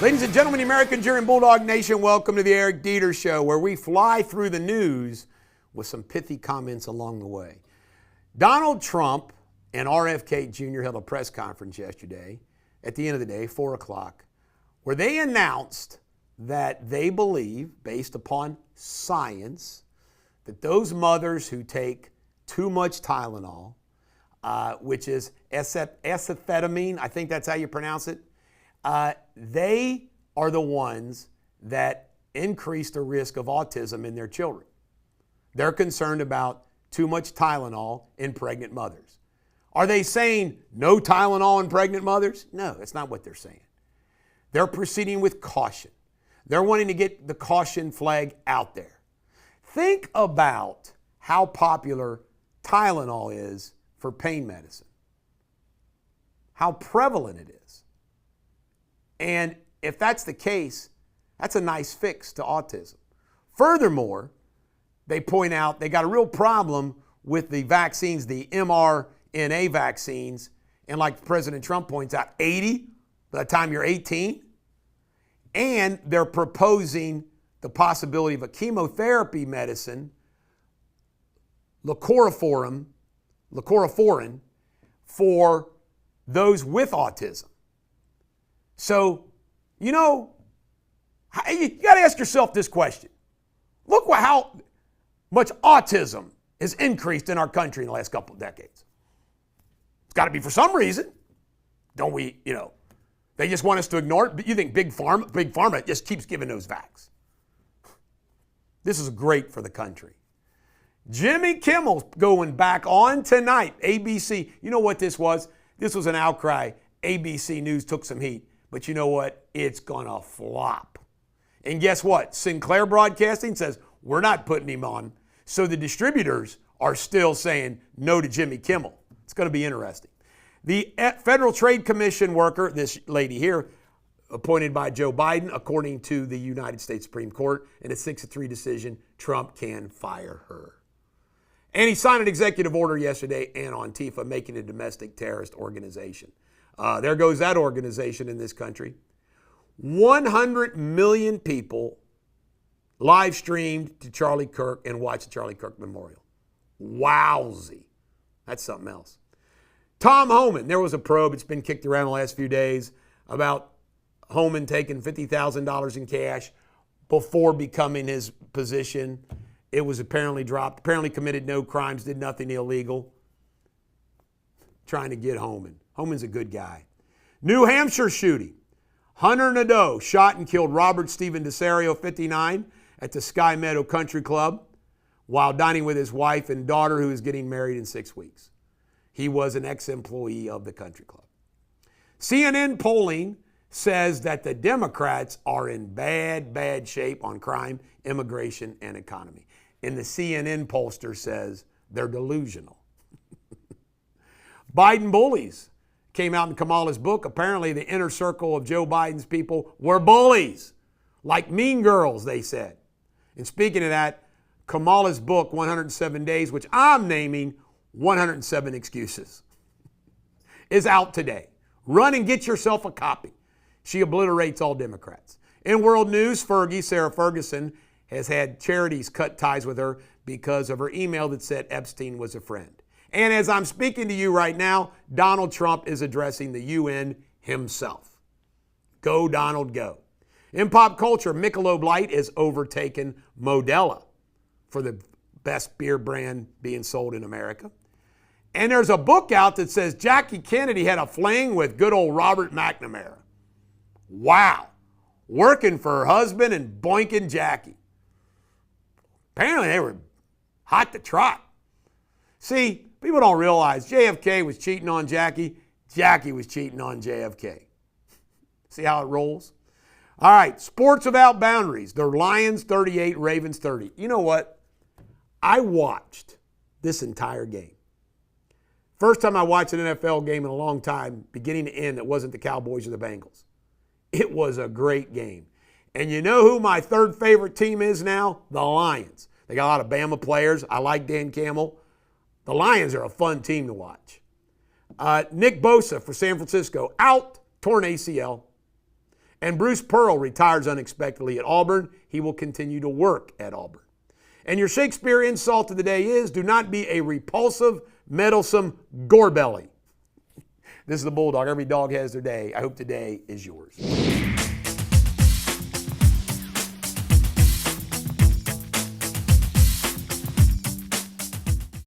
Ladies and gentlemen, the American Jeering Bulldog Nation, welcome to the Eric Deters Show, where we fly through the news with some pithy comments along the way. Donald Trump and RFK Jr. held a press conference yesterday, at the end of the day, 4 o'clock, where they announced that they believe, based upon science, that those mothers who take too much Tylenol, which is acethaminophen, I think that's how you pronounce it, they are the ones that increase the risk of autism in their children. They're concerned about too much Tylenol in pregnant mothers. Are they saying no Tylenol in pregnant mothers? No, that's not what they're saying. They're proceeding with caution. They're wanting to get the caution flag out there. Think about how popular Tylenol is for pain medicine, how prevalent it is. And if that's the case, that's a nice fix to autism. Furthermore, they point out they got a real problem with the vaccines, the mRNA vaccines, and like President Trump points out, 80 by the time you're 18. And they're proposing the possibility of a chemotherapy medicine, leucovorin, for those with autism. So, you got to ask yourself this question. Look how much autism has increased in our country in the last couple of decades. It's got to be for some reason. Don't we, they just want us to ignore it. But you think Big Pharma just keeps giving those vax. This is great for the country. Jimmy Kimmel's going back on tonight. ABC, you know what this was? This was an outcry. ABC News took some heat. But you know what? It's going to flop. And guess what? Sinclair Broadcasting says, we're not putting him on. So the distributors are still saying no to Jimmy Kimmel. It's going to be interesting. The Federal Trade Commission worker, this lady here, appointed by Joe Biden, according to the United States Supreme Court, in a 6-3 decision, Trump can fire her. And he signed an executive order yesterday and on Antifa, making it a domestic terrorist organization. There goes that organization in this country. 100 million people live streamed to Charlie Kirk and watched the Charlie Kirk Memorial. Wowzy. That's something else. Tom Homan, there was a probe, it's been kicked around the last few days, about Homan taking $50,000 in cash before becoming his position. It was apparently dropped, apparently committed no crimes, did nothing illegal. Trying to get Homan. Homan's a good guy. New Hampshire shooting. Hunter Nadeau shot and killed Robert Stephen DeSario, 59, at the Sky Meadow Country Club while dining with his wife and daughter, who is getting married in 6 weeks. He was an ex-employee of the country club. CNN polling says that the Democrats are in bad shape on crime, immigration, and economy. And the CNN pollster says they're delusional. Biden bullies came out in Kamala's book. Apparently, the inner circle of Joe Biden's people were bullies, like mean girls, they said. And speaking of that, Kamala's book, 107 Days, which I'm naming 107 Excuses, is out today. Run and get yourself a copy. She obliterates all Democrats. In world news, Sarah Ferguson, has had charities cut ties with her because of her email that said Epstein was a friend. And as I'm speaking to you right now, Donald Trump is addressing the UN himself. Go, Donald, go. In pop culture, Michelob Light has overtaken Modelo for the best beer brand being sold in America. And there's a book out that says Jackie Kennedy had a fling with good old Robert McNamara. Wow. Working for her husband and boinking Jackie. Apparently they were hot to trot. See, people don't realize JFK was cheating on Jackie. Jackie was cheating on JFK. See how it rolls? All right, Sports Without Boundaries. The Lions 38, Ravens 30. You know what? I watched this entire game. First time I watched an NFL game in a long time, beginning to end, that wasn't the Cowboys or the Bengals. It was a great game. And you know who my third favorite team is now? The Lions. They got a lot of Bama players. I like Dan Campbell. The Lions are a fun team to watch. Nick Bosa for San Francisco, out, torn ACL. And Bruce Pearl retires unexpectedly at Auburn. He will continue to work at Auburn. And your Shakespeare insult of the day is, do not be a repulsive, meddlesome gorebelly. This is the Bulldog. Every dog has their day. I hope today is yours.